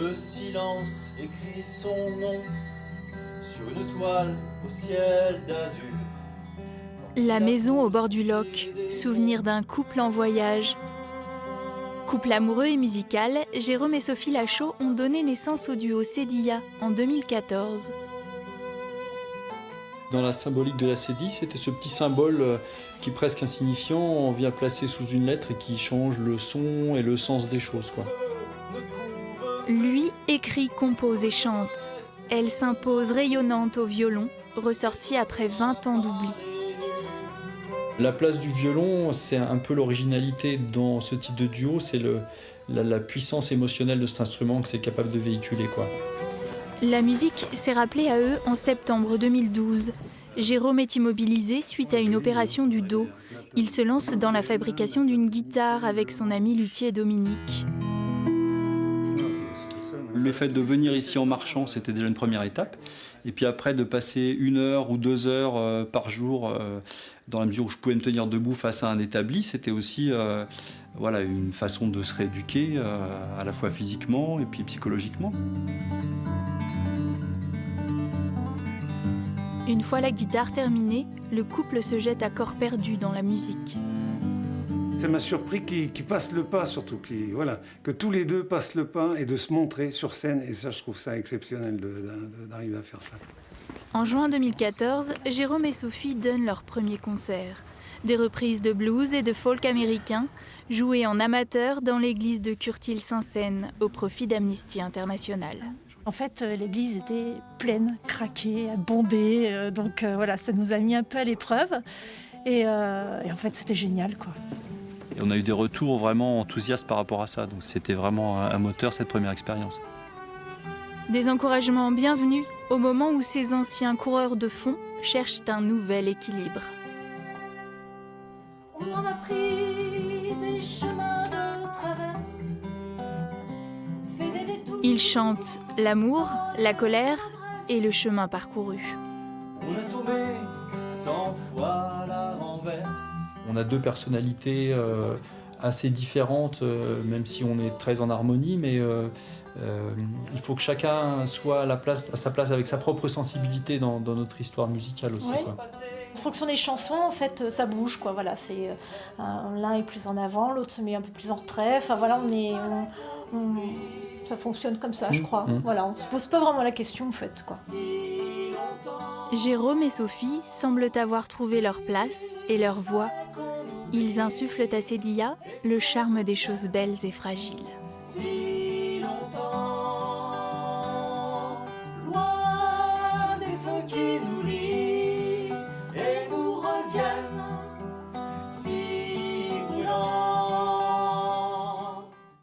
Le silence écrit son nom sur une toile au ciel d'azur. La maison au bord du Loch, souvenir d'un couple en voyage. Couple amoureux et musical, Jérôme et Sophie Lachaud ont donné naissance au duo Cédilla en 2014. Dans la symbolique de la cédille, c'était ce petit symbole qui est presque insignifiant, on vient placer sous une lettre et qui change le son et le sens des choses, quoi. Lui écrit, compose et chante. Elle s'impose rayonnante au violon, ressortie après 20 ans d'oubli. La place du violon, c'est un peu l'originalité dans ce type de duo, c'est la puissance émotionnelle de cet instrument que c'est capable de véhiculer, quoi. La musique s'est rappelée à eux en septembre 2012. Jérôme est immobilisé suite à une opération du dos. Il se lance dans la fabrication d'une guitare avec son ami luthier Dominique. Le fait de venir ici en marchant, c'était déjà une première étape. Et puis après, de passer 1 heure ou 2 heures par jour, dans la mesure où je pouvais me tenir debout face à un établi, c'était aussi voilà, une façon de se rééduquer, à la fois physiquement et puis psychologiquement. Une fois la guitare terminée, le couple se jette à corps perdu dans la musique. Ça m'a surpris qu'ils passent le pas, surtout, voilà, que tous les deux passent le pas et de se montrer sur scène. Et ça, je trouve ça exceptionnel d'arriver à faire ça. En juin 2014, Jérôme et Sophie donnent leur premier concert. Des reprises de blues et de folk américain, jouées en amateur dans l'église de Curtil-Saint-Seine, au profit d'Amnesty International. En fait, l'église était pleine, craquée, bondée. Donc voilà, ça nous a mis un peu à l'épreuve. Et en fait, c'était génial, quoi. Et on a eu des retours vraiment enthousiastes par rapport à ça. Donc c'était vraiment un moteur, cette première expérience. Des encouragements bienvenus au moment où ces anciens coureurs de fond cherchent un nouvel équilibre. On en a pris des chemins de traverse. Fait des détours. Ils chantent l'amour, la colère et le chemin parcouru. On a tombé 100 fois la renverse. On a 2 personnalités assez différentes, même si on est très en harmonie, mais il faut que chacun soit à sa place avec sa propre sensibilité dans notre histoire musicale aussi. Ouais. Quoi. En fonction des chansons, en fait, ça bouge, quoi. Voilà, l'un est plus en avant, l'autre se met un peu plus en retrait. Enfin voilà, ça fonctionne comme ça, je crois. Voilà, on ne se pose pas vraiment la question, en fait, quoi. Jérôme et Sophie semblent avoir trouvé leur place et leur voix. Ils insufflent à Cédilla le charme des choses belles et fragiles.